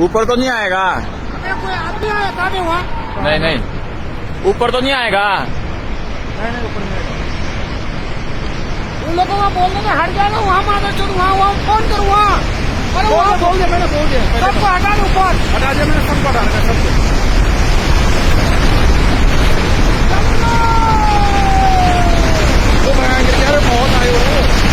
ऊपर तो नहीं आएगा। कोई आदमी आया था नहीं वहाँ? नहीं नहीं, ऊपर तो नहीं आएगा। नहीं ऊपर नहीं आएगा। उन लोगों को बोल देना हट जाएगा, वहाँ मारो चलो, वहाँ फोन करो वहाँ। अरे वहाँ बोल दिया, मैंने बोल दिया। सबको हटा दो ऊपर। हटा दिया मैंने, सबको हटा दिया, सबको। वो भगाएंगे, बहुत आए हो।